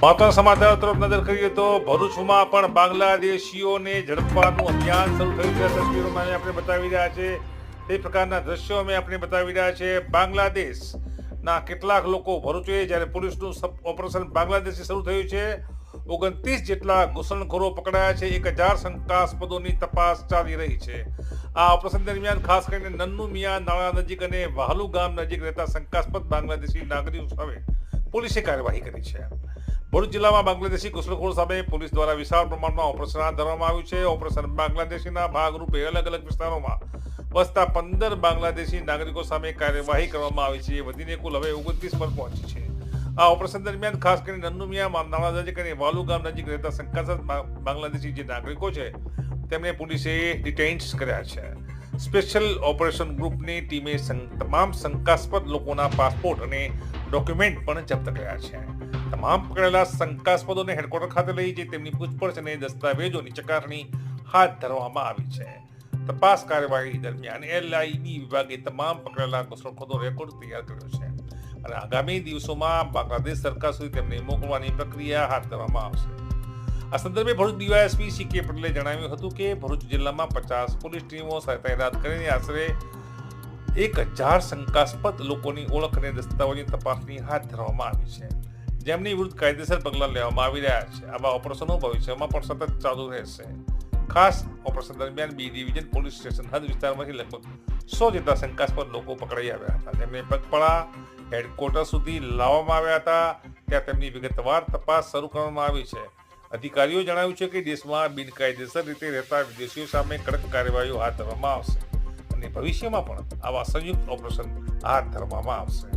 મહત્વના સમાચાર તરફ નજર કરીએ તો ભરૂચમાં પણ બાંગ્લાદેશીઓને ઝડપવાનું અભિયાન શરૂ થયું છે. તસવીરોમાં આપણે બતાવી રહ્યા છે તે પ્રકારના દ્રશ્યો અમે આપણે બતાવી રહ્યા છે. બાંગ્લાદેશના કેટલાક લોકો ભરૂચે જ્યારે પોલીસનું ઓપરેશન બાંગ્લાદેશથી શરૂ થયું છે, 29 જેટલા ઘૂસણખોરો પકડાયા છે. 1000 શંકાસ્પદોની તપાસ ચાલી રહી છે. આ ઓપરેશન દરમિયાન ખાસ કરીને નન્નુ મિયા નાળા નજીક અને વાહલુ ગામ નજીક રહેતા શંકાસ્પદ બાંગ્લાદેશી નાગરિકો સામે પોલીસે કાર્યવાહી કરી છે. ભરૂચ જિલ્લામાં બાંગ્લાદેશી ઘૂસણખોરો સામે પોલીસ દ્વારા વિશાળ પ્રમાણમાં ઓપરેશન હાથ ધરવામાં આવ્યું છે. ઓપરેશન બાંગ્લાદેશીના ભાગરૂપે અલગ અલગ વિસ્તારોમાં વસતા 15 બાંગ્લાદેશી નાગરિકો સામે કાર્યવાહી કરવામાં આવી છે. વધીને કુલ હવે 29 પર પહોંચી છે. આ ઓપરેશન દરમિયાન ખાસ કરીને નન્નુ મિયા નાળા નજીક અને વાલુ ગામ નજીક રહેતા શંકાસ્પદ બાંગ્લાદેશી જે નાગરિકો છે તેમને પોલીસે ડિટેઇન્સ કર્યા છે. સ્પેશિયલ ઓપરેશન ગ્રુપની ટીમે તમામ શંકાસ્પદ લોકોના પાસપોર્ટ અને ડોક્યુમેન્ટ પણ જપ્ત કર્યા છે. તમામ પકડેલા શંકાસ્પદોને હેડક્વાર્ટર ખાતે લઈ જઈ તેમની પૂછપરછ અને દસ્તાવેજોની ચકાસણી હાથ ધરવામાં આવી છે. તપાસ કાર્યવાહી દરમિયાન LIB વિભાગે તમામ પકડેલા ઘૂસણખોરો રેકોર્ડ તૈયાર કર્યો છે અને આગામી દિવસોમાં બાંગ્લાદેશ સરકાર સુધી તેમને મોકલવાની પ્રક્રિયા હાથ ધરવામાં આવશે. આ સંદર્ભે ભરૂચ ડીવાયએસપી CK પટેલે જણાવ્યું હતું કે ભરૂચ જિલ્લામાં 50 પોલીસ ટીમો તૈનાત કરીને આશરે 1000 શંકાસ્પદ લોકોની ઓળખ અને દસ્તાવેજની તપાસણી હાથ ધરવામાં આવી છે, જેમની વિરુદ્ધ કાયદેસર પગલાં લેવામાં આવી રહ્યા છે. આવા ઓપરેશનો ભવિષ્યમાં પણ સતત ચાલુ રહેશે. ખાસ ઓપરેશન દરમિયાન B ડિવિઝન પોલીસ સ્ટેશન હદ વિસ્તારમાંથી લગભગ 100 જેટલા શંકાસ્પદ લોકો પકડાઈ આવ્યા હતા. તેમને પગપાળા હેડક્વાર્ટર સુધી લાવવામાં આવ્યા હતા. ત્યાં તેમની વિગતવાર તપાસ શરૂ કરવામાં આવી છે. અધિકારીઓ જણાવ્યું છે કે દેશમાં બિનકાયદેસર રીતે રહેતા વિદેશીઓ સામે કડક કાર્યવાહીઓ હાથ ધરવામાં આવશે અને ભવિષ્યમાં પણ આવા સંયુક્ત ઓપરેશન હાથ ધરવામાં આવશે.